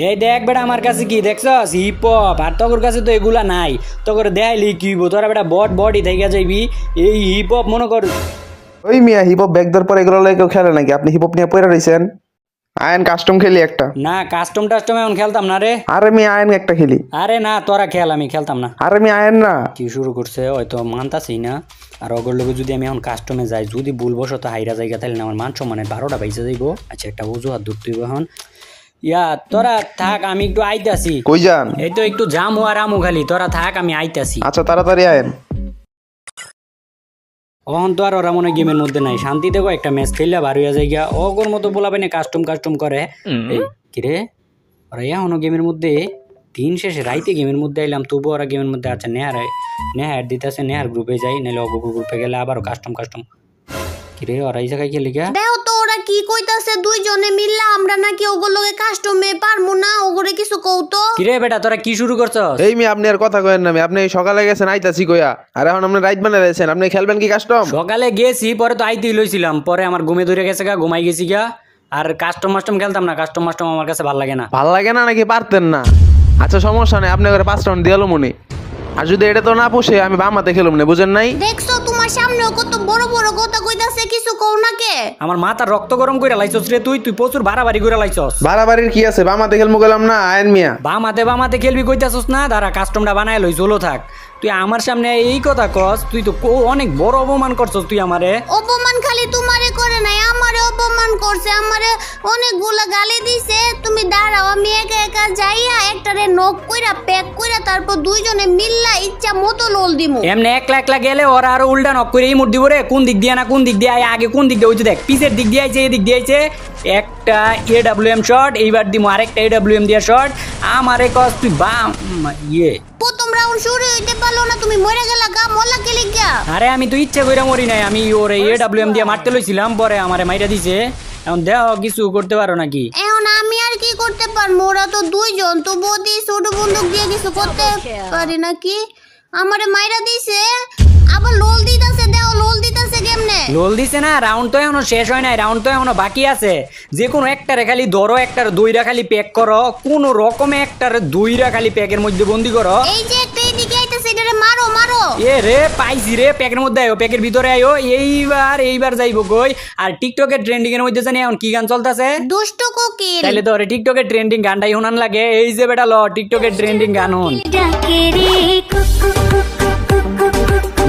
এই দেখ বেটা আমার কাছে কি দেখছস হিপ হপ, আর তোর কাছে তো এগুলা নাই। তোর দেখাইলি কি তোরা বেটা বডি থেকে যাইবি। এই হিপ হপ মনে কর ওই মিয়া হিপ হপ ব্যাগ দেওয়ার পর এগুলো লাগে কেউ খেলে নাকি? আপনি হিপ হপ নিয়ে পড়ে রয়েছেন। আয়ন কাস্টম খেলি একটা। না, কাস্টম টাস্টম এখন খেলতাম না রে। আরে আমি আয়ন একটা খেলি। আরে না তোরা খেল, আমি খেলতাম না। আরে আমি আয়ন না। কি শুরু করছে হয়তো মানতাছি না। আর অগর লোক যদি আমি এখন কাস্টমে যাই, যদি ভুলবশত হাইরা জায়গা তাহলে আমার মান সম্মানের 12টা বাইসে যাইবো। আচ্ছা একটা অজুহাত ধরতে হইব এখন। ইয়া তোরা থাক, আমি একটু আইতাছি। কই যান? এই তো একটু জামু আর আমু খালি, তোরা থাক আমি আইতাছি। আচ্ছা তাড়াতাড়ি আয়েন। অহন তো আর ওরা মনে গেমের মধ্যে নাই, শান্তিতে একটা ম্যাচ খেললে বার হইয়া যায় গিয়া। অগর মতো বলাবে না কাস্টম করে। এই কিরে ওরা এখনো গেমের মধ্যে, দিন শেষে রাইতে গেমের মধ্যে আইলাম, তবু ওরা গেমের মধ্যে আছে। নেহার দিতেছে, নেহার গ্রুপে যাই, নাহলে অগ গ্রুপে গেলে আবারও কাস্টম কিরে ওরা এই জায়গায় খেলে গিয়া। দেও তো ওরা কি কইতাছে দুইজনে মিললা, আমরা নাকি ওগুলোকে কাস্টমে পারমু না, ওগরে কিছু কৌতো। কিরে বেটা তোরা কি শুরু করছস? এই মিয়া আপনি আর কথা কয়েন না। আপনি সকালে গেছেন আইতাছি কইয়া, আর এখন আপনি রাইট বানাই দিয়েছেন। আপনি খেলবেন কি কাস্টম? সকালে গেছি, পরে তো আইতেই লইছিলাম, পরে আমার ঘুমে ধরে গেছে গা, ঘুমাই গেছি গা। আর কাস্টম খেলতাম না, কাস্টম আমার কাছে ভালো লাগে না। ভাল লাগে না নাকি পারতেন না? আচ্ছা সমস্যা নেই, আপনি করে 5 রাউন্ড দিয়ালো মনে। আর যদি এটা তো না পোষে আমি বাম হাতে খেলুম না, বুঝেন নাই? দেখছো তোমার সামনেও কত বড় বড় কথা কইতাছে, কিছু কও না কে? আমার মাথা রক্ত গরম করে লাইছস রে তুই প্রচুর বাড়াবাড়ি করে লাইছস। বাড়াবাড়ির কি আছে? বাম হাতে খেলমু গেলাম না আয়ন মিয়া। বাম হাতে খেলবি কইতাছস না? দাঁড়া কাস্টমটা বানায় লই, চলো থাক। তুই আমার সামনে এই কথা কস, তুই তো অনেক বড় অপমান করছস তুই আমারে। অপমান খালি তোমারে করে নাই, আমারে অপমান করছে, আমারে অনেকগুলা গালি দিছে। তুমি দাঁড়াও, আমি একা একা যাইয়া একটারে নক কইরা প্যাক কইরা তারপর দুইজনে মিললা ইচ্ছা মতো লোল দিমু। এমনি একলা গেলে ওরা আরো উল্টা নক করে এই মুড দিব রে। কোন দিক দিয়ে না কোন দিক দিয়ে আগে কোন দিক দিয়ে ওই যে দেখ পিছের দিক দিয়ে আইছে, এই দিক দিয়ে আইছে। একটা AWM শট, এইবার দিমু আরেকটা AWM দিয়া শট। আমারে কস তুই বাম প্রথম রাউন্ড শুরু হইতে পারলো না, তুমি মরে গেলা গা, মোলা কে লিগা? আরে আমি তো ইচ্ছা কইরা মরি নাই, আমি ওরে AWM দিয়ে মারতে লইছিলাম, পরে আমারে মাইরা দিছে। এখন দেখো কিছু করতে পারো নাকি? এখন আমি আর কি করতে পারবো? ওরা তো দুইজন, তো বদি ছোট বন্দুক দিয়ে কিছু করতে পারি নাকি? আমারে মাইরা দিছে, আবার লোল দিতাছে। দেও লোল দিতাছে কেমনে? লোল দিছে না, রাউন্ড তো এখনো শেষ হয় নাই, রাউন্ড তো এখনো বাকি আছে। যে কোনো একটারে খালি ধরো, একটার দুইরা খালি প্যাক করো, কোন রকমে একটার দুইরা খালি প্যাকের মধ্যে বন্দি করো। এই যে একটা এদিকে আইতাছে, এটারে মারো মারো। এ রে পাইছি রে, প্যাকের মধ্যে আয়ো, প্যাকের ভিতরে আয়ো। এইবার যাইবো কই? আর টিকটকের ট্রেন্ডিং এর মধ্যে জানি এখন কি গান চলতেছে? দুষ্ট কোকিল। তাইলে তো টিকটকের ট্রেন্ডিং গানটাই শোনান লাগে। এই যে বেটা ল টিকটকের ট্রেন্ডিং গান হন।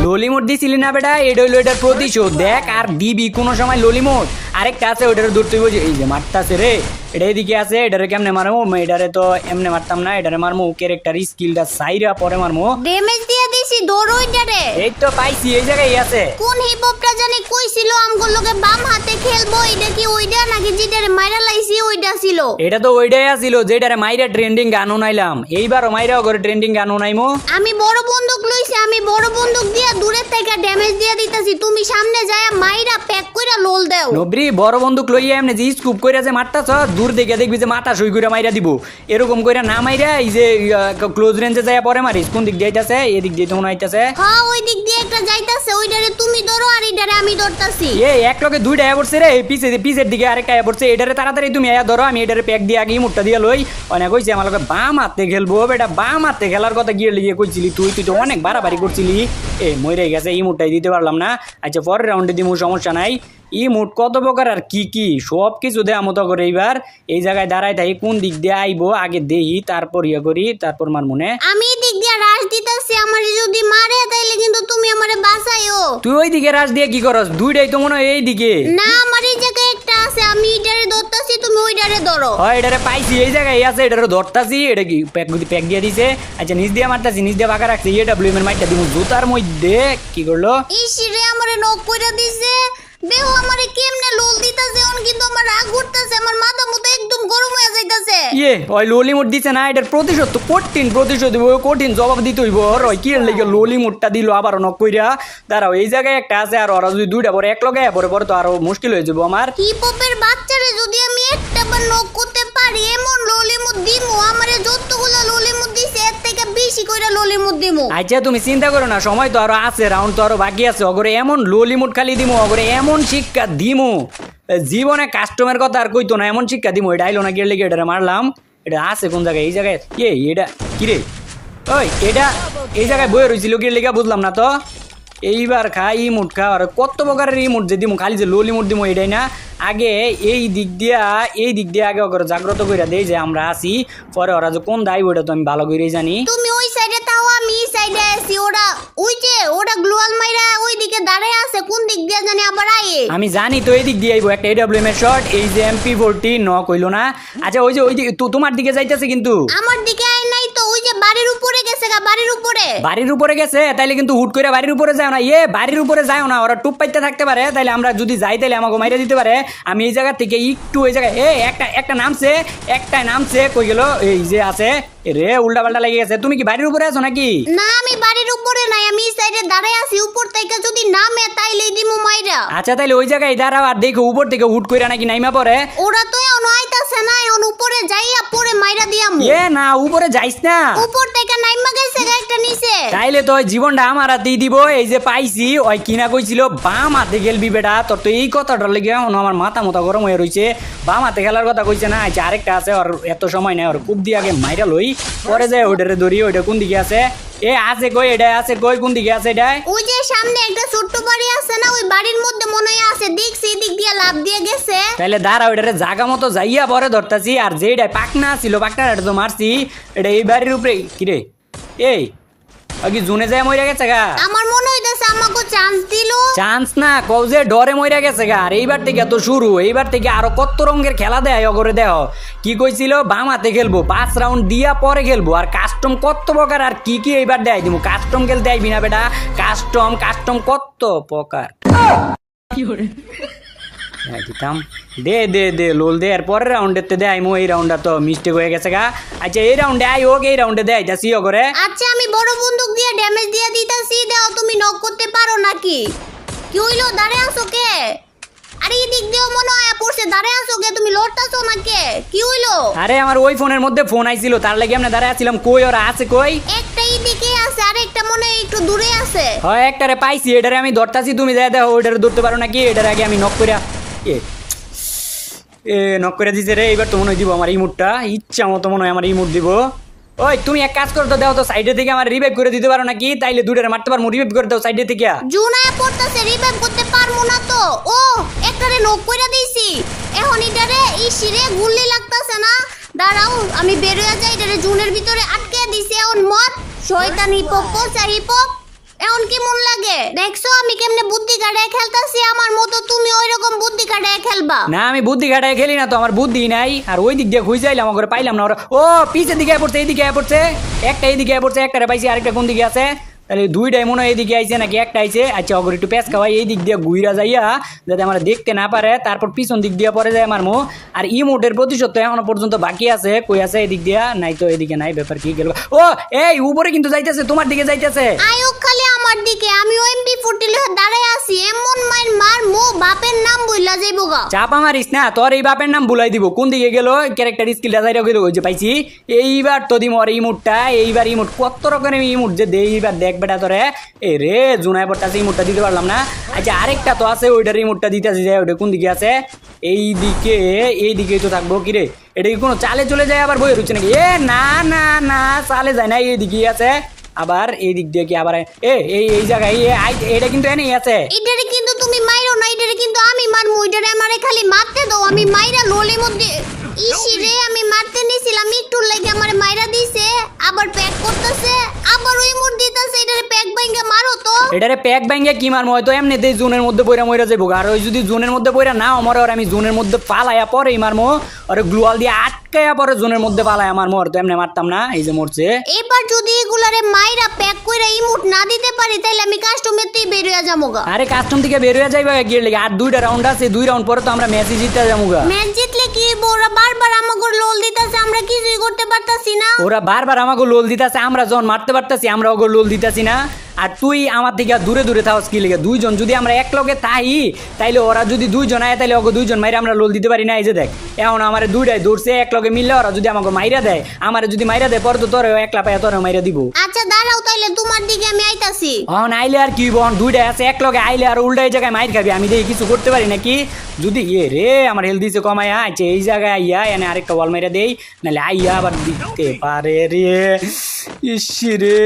ললিমোট দিছিলি না বেটা, এটা হইলো এটার প্রতিশোধ। দেখ আর দিবি কোনো সময় ললিমোট। আরেকটা আছে ওইটারে ধরতে হইব, এই যে মারতাছে রে, এটা এদিকে আছে। এটারে কেমনে মারমু? এটারে তো এমনে মারতাম না, এটারে মারমু ক্যারেক্টার স্কিলটা সাইরা পরে মারমু। ড্যামেজ দিয়ে দিছি, ধরো ওইটারে। এই তো পাইছি, এই জায়গায় আছে। কোন হিপহপটা জানি কইছিল আমগুলোকে বাম হাতে খেলবো, এটা কি ওইটা নাকি যেটারে মাইরা লাইছি ওইটা ছিল? এটা তো ওইটাই আছিল যেটারে মাইরা ট্রেন্ডিং গান উনাইলাম। এইবারও মাইরাও করে ট্রেন্ডিং গান উনাইমু। আমি বড় বন্দুক লইছি, আমি বড় বন্দুক দিয়া দূরে থেকে ড্যামেজ দিয়ে দিতাছি, তুমি সামনে যায় মাইরা প্যাক কইরা লোল দাও। নবরি বড় বন্দুক লইয়া এমনি যে স্কুপ কইরা যে মারতাছ, দূর দেখে দেখবি যে মাথা সই কইরা মাইরা দিব। এরকম কইরা না মাইরা এই যে ক্লোজ রেঞ্জে যায় পরে মারিস। কোন দিক দিয়ে আইতাছে? এদিক দিয়ে তো মনে হইতাছে। হ্যাঁ ওই দিক দিয়ে একটা যাইতাছে, ওইটারে তুমি ধরো আর এইটারে আমি ধরতাছি। এক লগে দুইটা আয়া পড়ছে রে, পিছের দিকে আরেকটা আয়া পড়ছে। এটারে তাড়াতাড়ি তুমি আয়া ধরো, আমি এটারে প্যাক দিয়ে আগে মুটটা দিয়ে লই। অনেক কইছে আমার লগে বাম হাতে খেলবো। বেটা বাম হাতে খেলার কথা গিয়ে লিগে কইছিলি তুই তো অনেক বাড়াবাড়ি করছিলি। মরে গেছে, এই মুটটাই দিতে পারলাম না। আচ্ছা পরের রাউন্ডে দিমু, সমস্যা নাই। মুট কত প্রকার আর কি সব কিছু দেয়া মতো করে। এইবার এই জায়গায় দাঁড়াই থাকি, কোন দিক দিয়ে আইবো আগে দেহি, তারপর করি, তারপর মার মনে। আমি দিক দিয়ে রাশ দিতাছি, আমারে যদি মারে তাইলে কিন্তু তুমি আমারে বাঁচাইও। তুই ওই দিকে রাশ দিয়ে কি করস? দুইটাই তো মনে হয় এই দিকে। না আমার এই জায়গায় একটা আছে, আমি এটারে ধরতাছি, তুমি ওইটারে ধরো। হয় এটারে পাইছি, এই জায়গায় আছে, এটারে ধরতাছি। এটা কি প্যাক দিয়ে দিছে? আচ্ছা নিচ দিয়ে মারতাছি, নিচ দিয়ে বাঁকা রাখছি। AWM এর মাইটটা দিব জুতার মধ্যে। কি করলো? ইসিরে আমারে নক কইরা দিছে। দেহ আমারে কেমনে লোল দিতাছে, এখন কিন্তু আমার রাগ উঠতাছে, আমার মাথা মতো একদম গরম হয়ে যাইতাছে। ওই ললিমুট দিছে না, এটার প্রতিশোধ তো কঠিন প্রতিশোধ দিব, কঠিন জবাব দিতে হইব। ওই কি লাগে ললিমুটটা দিল আবার নক কইরা। দাঁড়াও এই জায়গায় একটা আছে, আর ওরা যদি দুইটা পরে এক লগে পরে তো আরো মুশকিল হয়ে যাবো আমার। হিপহপের বাচ্চারে যদি আমি একটা বার নক করতে পারি, এমন ললিমুট দিমু, আমারে যতগুলো ললিমুট দিছে এর থেকে বেশি কইরা ললিমুট দিমু। আচ্ছা তুমি চিন্তা করো না, সময় তো আরো আছে, রাউন্ড তো আরো বাকি আছে। অগরে এমন ললিমুট খালি দিমু, অগরে এমন শিক্ষা দিমু, জীবনে কাস্টমের কথা আর কইতো না, এমন শিক্ষা দিমু। এটা আইলো না গিয়ে লেগে এটারে মারলাম। এটা আছে কোন জায়গায়? এই জায়গায় এটা কি রে? ওই এটা এই জায়গায় বয়ে রয়েছিল কি লেখা বুঝলাম না তো। এইবার খা ইমুট খা, আর কত প্রকারের ইমুট যে দিমু, খালি যে লোল ইমুট দিমু এটাই না। আগে এই দিক দিয়ে আগে ওকে জাগ্রত করে দেই যে আমরা আছি, পরে ওরা যে কোন দায় ওটা তো আমি ভালো করেই জানি। তুমি ওই সাইডে তাও আমি এই সাইডে আছি। ওরা গ্লোয়াল মাইরা ওই দিকে দাঁড়ায় আছে, কোন দিক দিয়ে জানি আবার আয়ে। আমি জানি তো এই দিক দিয়ে আইবো একটা AWM এর শট, এই যে MP40 কইলো না। আচ্ছা ওই যে তোমার দিকে যাইতেছে কিন্তু। আমার দিকে আয় নাই তো, ওই যে বাড়ির উপরে গেছে গা, বাড়ির উপরে গেছে। তাইলে কিন্তু হুট করে বাড়ির উপরে যাও না, বাড়ির উপরে যাও না, ওরা টুপ পাইতে থাকতে পারে। তাইলে আমরা যদি যাই তাইলে আমাকে মাইরা দিতে পারে। আমি এই জায়গা থেকে একটু ওই জায়গায় একটা নামছে কই গেল? এই যে আছে রে, উল্টা পাল্টা লেগে গেছে। তুমি কি বাড়ির উপরে আছো নাকি? না আমি বাড়ির উপরে নাই, আমি এই সাইডে দাঁড়ায় আছি। উপর থেকে যদি নামে তাইলে দিমু মাইরা। আচ্ছা তাইলে ওই জায়গায় দাঁড়াও আর দেখো উপর থেকে হুট করে নাকি নাইমা পড়ে। ওরা তো এখন আইতাছে না, এখন উপরে যাইয়া পরে মাইরা দিয়ামু। না উপরে যাইস না, উপর থেকে নাইমা গেছে গা একটা নিচে। তাইলে তো ওই জীবনটা আমার হাতেই দিব। এই যে পাইছি, ওই কিনা কইছিল বাম হাতে খেলবি বেটা। তোর তো এই কথাটার লেগে আমার মাথা গরম হয়ে রয়েছে। বাম হাতে খেলার কথা কইছে না। আচ্ছা আরেকটা আছে, ওর এত সময় নাই, ওর খুব দিয়ে আগে মাইরা লই, পরে যায় ওইটারে ধরি। ওইটা কোন দিকে আছে? আছে কই, এটা আছে কই, কোন দিকে আছে এটা? ওই যে সামনে একটা ছোট্ট বাড়ি আছে না, ওই বাড়ির মধ্যে মনে হয় আছে, দেখছি দিক দিয়ে লাভ দিয়ে গেছে। তাইলে দাঁড়া, ওইটারে জাগা মতো যাইয়া পরে ধরতাছি। আর যেটা পাকনা ছিল, পাকনাটা তো মারছি। এটা এই বাড়ির উপরে কিরে? এই কি জুনে যায় মইরা গেছে গা? আমার মনে হইতাছে আমাকে চান্স দিল। চান্স না কও যে ডরে মইরা গেছে গা। আর এইবার থেকে তো শুরু, এইবার থেকে আরো কত রঙের খেলা দেয় অগরে দেহ। কি কইছিল বাম হাতে খেলবো, 5 রাউন্ড দিয়া পরে খেলবো। আর কাস্টম কত প্রকার আর কি কি এইবার দেয় দিমু। কাস্টম খেলতে আইবি না বেটা, কাস্টম কত প্রকার। দিতাম দে লোল দে। আর পরের রাউন্ডেতে দে আইমু। এই রাউন্ডটা তো মিস্টেক হয়ে গেছে গা। আচ্ছা এই রাউন্ডে আই হোক, এই রাউন্ডে দে আইতাছি অগরে। আচ্ছা আমি বড় বন্দুক দিয়ে ড্যামেজ দিয়ে দিতাছি, দাও তুমি নক করতে পারো নাকি? কি হইলো, দাঁড়ায় আছো কে? আরে এই দিক দিয়েও মনে হয় পড়ছে, দাঁড়ায় আছো কে? তুমি লড়তাছো না কে? কি হইলো? আরে আমার ওই ফোনের মধ্যে ফোন আইছিল, তার লাগি আমরা দাঁড়ায় আছিলাম। কই ওরা আছে কই? একটা এই দিকে আছে, আর একটা মনে হয় একটু দূরে আছে। হয় একটারে পাইছি, এটারে আমি ধরতাছি। তুমি যাই দেখো ওইটারে ধরতে পারো নাকি। এটার আগে আমি নক করিয়া নক করে দিছে রে। এবার তো মনে হয় দিব আমার ইমুটটা, ইচ্ছা মতো মনে হয় আমার ইমুট দিব। ওই তুমি এক কাজ করো তো, দাও তো সাইডে থেকে আমার রিভাইভ করে দিতে পারো নাকি? তাইলে দুটারে মারতে পারবো, রিভাইভ করে দাও সাইডে থেকে। জুনায় পড়তাছে, রিভাইভ করতে পারবো না তো। ও একটারে নক কইরা দিছি, এখন এটারে ইসিরে গুলি লাগতাছে না। দাঁড়াও আমি বের হয়ে যাই, এটারে জুনের ভিতরে আটকে দিছি। এখন মত শয়তান হিপক কোসা হিপক। এখন কি মন লাগে দেখছো আমি কেমনে বুদ্ধি কাটায় খেলতাছি? আমার মতো তুমি ওইরকম বুদ্ধি কাটায় খেলবা না। আমি বুদ্ধি ঘাটায় খেলি না তো, আমার বুদ্ধি নাই। আর ওই দিক দিয়ে খুঁজাইলাম, আমার পাইলাম না। ওরা ও পিছের দিকে পড়ছে, এইদিকে পড়ছে একটা, এইদিকে পড়ছে একটারে পাইছি। আরেকটা কোন দিকে আছে? তাহলে দুইটাই মনে হয় এইদিকে আইছে নাকি একটা আইছে। আচ্ছা অগর একটু পেঁচ খাওয়াই, এই দিক দিয়ে ঘুইরা যাইয়া যাতে আমরা দেখতে না পারে, তারপর পিছন দিক দিয়ে পরে যায় আমার মো। আর ইমোটের প্রতিশোধ তো এখনো পর্যন্ত বাকি আছে। কই আছে? এই দিক দিয়া নাই তো, এদিকে নাই। ব্যাপার কি গেল? ও এই উপরে কিন্তু যাইতেছে, তোমার দিকে যাইতেছে। আয়ো খালি আমার দিকে, আমি MP40 লয়ে দাঁড়ায় আছি। এমন মার মো বাপের নাম বইলা যাইবো গা। চাপা মারিস না, তোর এই বাপের নাম ভুলাই দিব। কোন দিকে গেল ক্যারেক্টার স্কিলটা? যাই গেল, ওই যে পাইছি। এইবার তো দিম ওর ইমোটটা। এইবার ইমোট কত রকমের ইমোট যে দেই, এইবার দেখ বেটা তোরে। এ রে জুনায় পড়তাছে, ইমোটটা দিতে পারলাম না। আচ্ছা আরেকটা তো আছে, ওইটার ইমোটটা দিতেছি। যায় ওইটা কোন দিকে আছে? এইদিকেই তো থাকবো। কি রে এটা কি কোনো চালে চলে যায় আবার বইয়ে রুচ্ছে নাকি? না চালে যায় না, এইদিকেই আছে। আবার এই দিক দিয়ে কি আবার এই জায়গায় এটা কিন্তু এনেই আছে। এটারে কিন্তু তুমি মাইরো না, এটারে কিন্তু আমি মারমু। এটারে আমারে খালি মারতে দাও, আমি মাইরা লোলের মধ্যে। ইসি রে আমি মারতে নিছিলাম, একটু লাগে আমারে মাইরা দিছে। আবার প্যাক করতেছে, আবার ওই মুড দিতেছে। এটারে প্যাক ভাঙা মারো তো। এটারে প্যাক ভাঙা কি মারমু? হয়তো এমনিতেই জোনের মধ্যে পয়রা মইরা যাইবো। আর ওই যদি জোনের মধ্যে পয়রা না মরে, আর আমি জোনের মধ্যে পালাইয়া পরেই মারমু। আর গ্লুয়াল দিয়ে আটকায়া পরে জোনের মধ্যে পালাইয়া মারমু। আর তো এমনি মারতাম না, এই যে মরছে। এবার যদি এগুলারে মাইরা প্যাক কইরা ইমোট না দিতে পারি, তাইলে আমি কাস্টমেরতেই বের হয়ে যামুগা। আরে কাস্টম থেকে বের হয়ে যাইবা গিয়ে লেগে। আর 2টা রাউন্ড আছে, 2 রাউন্ড পরে তো আমরা ম্যাচই জিততে যামুগা। ম্যাচ জিতলে কি ওরা বারবার আমাকে লোল দিতেছে, আমরা কিছুই করতে পারতাছি না। ওরা বারবার আমাকে লোল দিতেছে, আমরা যখন মারতে পারতাছি আমরা ওকে লোল দিতেছি না। আর তুই আমার থেকে দূরে দূরে থাকস কি লেগে দুইজন যদি আমরা এক লগে তাই তাইলে ওরা যদি দুইজন আয় তাইলে ওকে দুইজন মাইরে আমরা লোল দিতে পারি না এই যে দেখ এখন আমার দুইটাই দৌড়ছে এক লগে মিললে ওরা যদি আমাকে মাইরা দেয় আমার যদি মাইরা দেয় পরে তো তোর একলা পায় তোর মাইরা দিব আচ্ছা দাঁড়াও তাইলে তোমার দিকে আমি আইতাছি আইলে আর কি বোন দুইটাই আছে এক লগে আইলে আর উল্টাই জায়গায় মাইর খাবি আমি দেখি কিছু করতে পারি নাকি যদি রে আমার হেলথ দিছে কমায়া আচ্ছা এই জায়গায় আইয়া এনে আরেকটা ওয়াল মাইরা দেই নাহলে আইয়া আবার দিতে পারে রে ইসি রে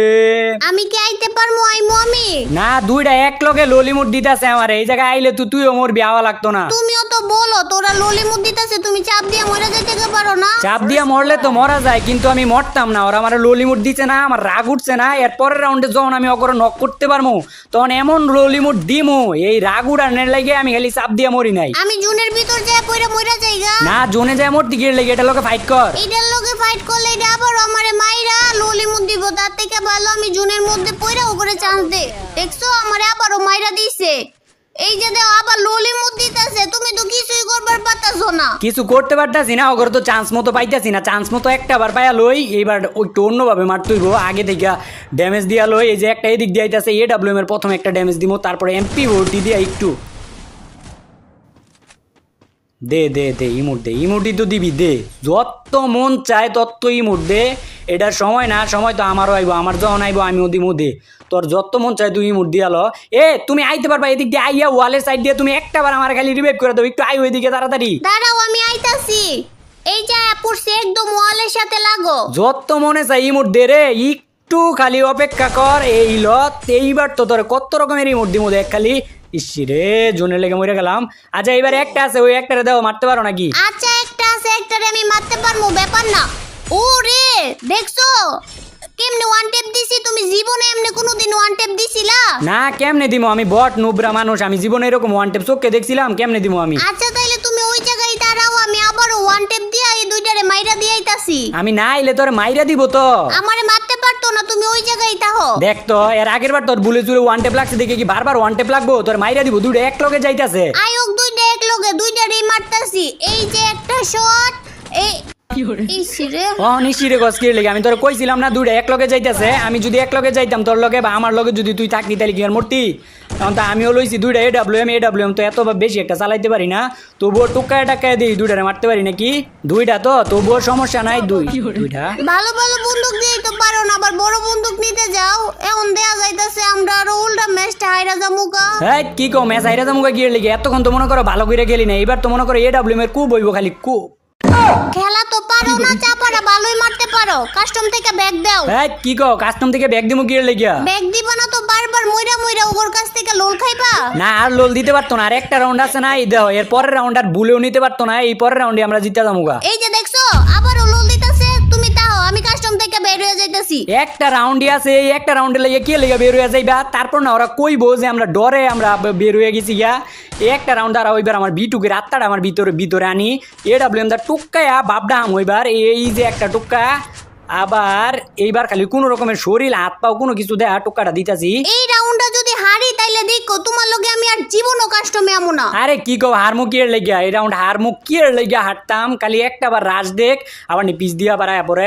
আমি কি আইতে পারমু আইমু আমি না দুইটা এক লগে ললিমুট দিতাছে আমার এই জায়গায় আইলে তুইও মরবি আওয়া লাগতো না তুমিও তো বলো তোরা ললিমুট দিতেছে তুমি চাপ দিয়ে মরে যাইতে পারো না চাপ দিয়া মরলে তো মরা যায় কিন্তু আমি মরতাম না ওরা আমার ললিমুট দিচ্ছে না আমার রাগ উঠছে না এর পরের রাউন্ডে যখন আমি অগর নক করতে পারবো তখন এমন ললিমুট দিমু এই রাগ উড়ানের লাগে আমি খালি চাপ দিয়া মরি নাই আমি জুনের ভিতর যায় পয়রা মরে যাইগা না জোনে যায় মরতে গিয়ে লেগে এটা লোকে ফাইট কর এটার লগে ফাইট করলে এটা আবার আমারে মাইরা ললিমুট দিব তার থেকে ভালো আমি জুনের মধ্যে পয়রা ওপরে চান্স দে দেখছো আমারে আবারও মাইরা দিছে এই যে দেও আবার ললিমুট দিতেছে তুমি তো কিছুই করবার পারতাছো না কিছু করতে পারতাছি না ওগর তো চান্স মতো পাইতাছি না চান্স মতো একটা বার পাইয়া লই এইবার একটু অন্যভাবে মারতে হইব আগে থেকে ড্যামেজ দিয়া লই এই যে একটা এদিক দিয়ে আইতাছে AWM এর প্রথম একটা ড্যামেজ দিব তারপরে MP ভর্তি দিয়া একটু দে দে দে ইমোটি তো দিবি দে যত মন চায় তত ইমোট দে এটার সময় না সময় তো আমারও আইব আমার যখন আইব আমিও দিমু দে তোর যত মন চায় তুই ইমোট দিয়ালো তুমি আইতে পারবা এদিক দিয়ে আইয়া ওয়ালের সাইড দিয়ে তুমি একটা বার আমার খালি রিভাইভ করে দাও একটু আই ওইদিকে তাড়াতাড়ি দাঁড়াও আমি আইতাছি এই যে পড়ছে একদম ওয়ালের সাথে লাগো যত মনে চাই ইমোট দে রে একটু খালি অপেক্ষা কর এই লত এইবার তো তোর কত রকমের ইমোট দিমু দেখ খালি ইসি রে জোনের লেগে মরে গেলাম আচ্ছা এইবার একটা আছে ওই একটারে দাও মারতে পারো নাকি আচ্ছা একটা আছে একটারে আমি মারতে পারমু ব্যাপার না ও রে দেখছো কেমনে ওয়ান টেপ দিছি তুমি জীবনে এমনি কোনোদিন ওয়ান টেপ দিছিলা না কেমনে দিমু আমি বট নুবরা মানুষ আমি জীবনে এরকম ওয়ান টেপ চোখে দেখছিলাম কেমনে দিমু আমি আচ্ছা তাইলে তুমি ওই জায়গায় দাঁড়াও আমি আবারও ওয়ান টেপ দিয়া এই দুইটারে মাইরা দিয়ে আইতাছি আমি না আইলে তোরে মাইরা দিব তো আমারে মারতে পারতো না তুমি ওই জায়গায় তাহো দেখ তো এর আগের বার তোর বুলে চুরে ওয়ান টেপ লাগছে দেখে কি বারবার ওয়ান টেপ লাগবো তোর মাইরা দিব দুটো এক লগে যাইতাছে আয়োগ দুইটা এক লগে দুইটারই মারতাছি এই যে একটা শট এই ইসিরে নিশিরে গসকির লেগে আমি তোর কইছিলাম না দুইটা এক লগে যাইতাছে আমি যদি এক লগে যাইতাম তোর লগে বা আমার লগে যদি তুই থাকতি তাহলে কি আর মরতি তখন তো আমিও লইছি দুইটা AWM তো এত বেশি একটা চালাইতে পারি না তবুও টুকায় টাকায় দিই দুইটারে মারতে পারি নাকি দুইটা তো তবুও সমস্যা নাই দুইটা ভালো ভালো বন্দুক দিয়েই তো পারো না আবার বড় বন্দুক নিতে যাও এখন দেয়া যাইতাছে আমরা আরো উল্টা ম্যাচটা হাইরা যামুকা হ্যাঁ কি কও ম্যাচ হাইরা যামুকা গিয়ে লেগে এতক্ষণ তো মনে করো ভালো করে খেলি না এবার তো মনে করো AWM এর কু বইব খালি কু খেলা তো পারো না চাপাটা ভালোই মারতে পারো কাস্টম থেকে ব্যাগ দাও হ্যাঁ কি কও কাস্টম থেকে ব্যাগ দিমু গিয়ে লেগিয়া ব্যাগ দিবা না তো বারবার মইরা মইরা ওগর কাছ থেকে লোল খাইবা না আর লোল দিতে পারতো না আর একটা রাউন্ড আছে না এই দেখো এর পরের রাউন্ড আর ভুলেও নিতে পারতো না এই পরের রাউন্ডে আমরা জিতে যামুগা এই যে দেখছো আবারও লোল দিতাছে তুমি তাও আমি কাস্টম থেকে বের হয়ে যাইতাছি একটা রাউন্ডই আছে এই একটা রাউন্ডে লেগে কে লেগে বের হয়ে যাইবা তারপর না ওরা কইবো যে আমরা ডরে আমরা বের হয়ে গেছি গিয়া এই একটা রাউন্ড আর ওইবার আমার বিটুকের আত্মাটা আমার ভিতরে আনি AWM দা টুক্কায়া বাপডা আম ওইবার এই যে একটা টুক্কা আবার এইবার খালি কোনো রকমের শরীর হাত পাও কোনো কিছু দেয়া টুক্কাটা দিতাছি এই রাউন্ডটা যদি হারি তাইলে দেখো তোমার লগে আমি আর জীবনও কাস্টমে আমু না আরে কি কও হারমুক কিয়ের লেগিয়া এই রাউন্ড হারমুক কিয়ের লেগিয়া হাঁটতাম খালি একটা বার রাজ দেখ আবার নি পিস দিয়া বাড়ায় পরে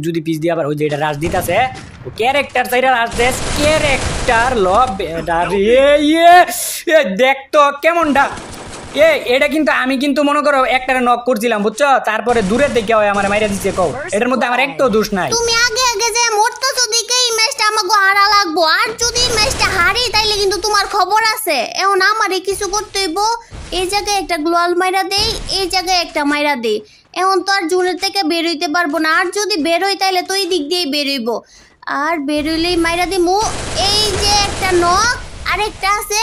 যদি পিস দিয়া বার ওই যে এটা রাজ দিতাছে ও ক্যারেক্টার সাইডে রাজ দেশ ক্যারেক্টার লব এটা রে দেখ তো কেমনটা এটা কিন্তু আমি কিন্তু মনে করো একটারে নক করছিলাম বুঝছো তারপরে দূরে দেখে হয় আমার মাইরা দিচ্ছে কও এটার মধ্যে আমার একটাও দোষ নাই তুমি আগে আগে যে মরতেছো দিকে এই ম্যাচটা আমাকে হারা লাগবো আর যদি ম্যাচটা হারি তাইলে কিন্তু তোমার খবর আছে এখন আমারে কিছু করতে হইব এই জায়গায় একটা গ্লোয়াল মাইরা দেই এই জায়গায় একটা মাইরা দেই এখন তো আর জুনের থেকে বের হইতে পারবো না আর যদি বের হই তাইলে তো এই দিক দিয়েই বের হইব আর বের হইলেই মাইরা দিমু এই যে একটা নক আরেকটা আছে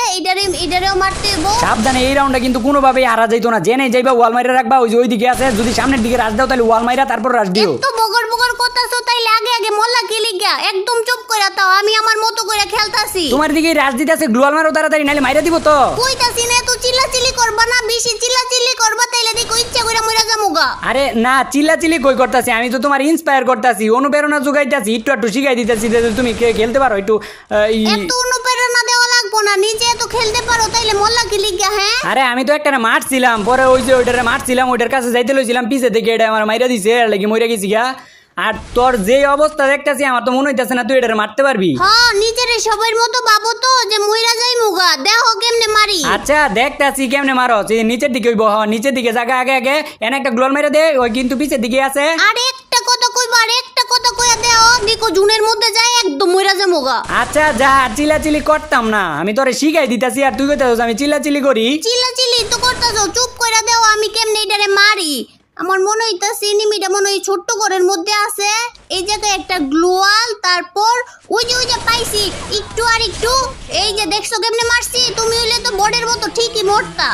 এটারেও মারতে হইব সাবধানে এই রাউন্ডটা কিন্তু কোনোভাবেই হারা যাইতো না জেনে যাইবা ওয়াল মাইরা রাখবা ওই যে ওইদিকে আছে যদি সামনের দিকে রাশ দাও তাহলে ওয়াল মাইরা তারপর রাশ দিও তো বগর বগর করতাছো তাইলে আগে আগে মোল্লা কি লিগা একদম চুপ কইরা তাও আমি আমার মতো কইরা খেলতাছি তোমার দিকে রাশ দিতে আছে গ্লোয়াল মারো তাড়াতাড়ি নাহলে মাইরা দিব তো কইতাছি না তো চিল্লাচিল্লি করবা না বেশি চিল্লাচিল্লি করবা তাইলে দেখো ইচ্ছা কইরা মইরা যামুগা আরে না চিল্লাচিল্লি কই করতাছি আমি তো তোমার ইন্সপায়ার করতাছি অনুপ্রেরণা যোগাইতাছি একটু শিখাই দিতেছি যে তুমি খেলতে পারো একটু এত অনুপ্রেরণা দেওয়া লাগবো না নিজে তো খেলতে পারো তাইলে মোল্লা কি লিগা হ্যাঁ আরে আমি তো একটা মারছিলাম পরে ওই যে ওইটারে মারছিলাম ওইটার কাছে যাইতে লইছিলাম পিছে থেকে এটা আমার মাইরা দিছে আর লাগি মইরা গেছি গা আর তোর যে অবস্থা দেখতেছি আমার তো মনে হইতেছে না তুই এটারে মারতে পারবি। হ্যাঁ নিজেরে সবার মতো ভাবো তো যে মইরা যাই মুগা, দেখো কেমনে মারি। আচ্ছা দেখতাছি কেমনে মারো, নিচের দিকে হইব, নিচের দিকে জায়গা আগে আগে এনে একটা গ্লোল মেরে দে, ওই কিন্তু পিছের দিকে আছে। আর একটা কথা কইবা, আর একটা কথা কইয়া দেও, দেখো জুনের মধ্যে যাই একদম মইরা যাই মুগা। আচ্ছা যা, চিলাচিলি করতাম না, আমি তোরে শিখাই দিতাছি আর তুই কইতাছিস আমি চিলাচিলি করি। চিল্লাচিল্লি তো করতেছো, চুপ কইরা দেও আমি কেমনে এটারে মারি। আমার মনে হইতাছে এনিমিটা মনে হয় ছোট্ট ঘরের মধ্যে আছে, এই জায়গায় একটা গ্লোয়াল, তারপর ওই যে পাইছি একটু আর একটু, এই যে দেখছো কেমনে মারছি, তুমি হইলে তো বডের মতো ঠিকই মরতা।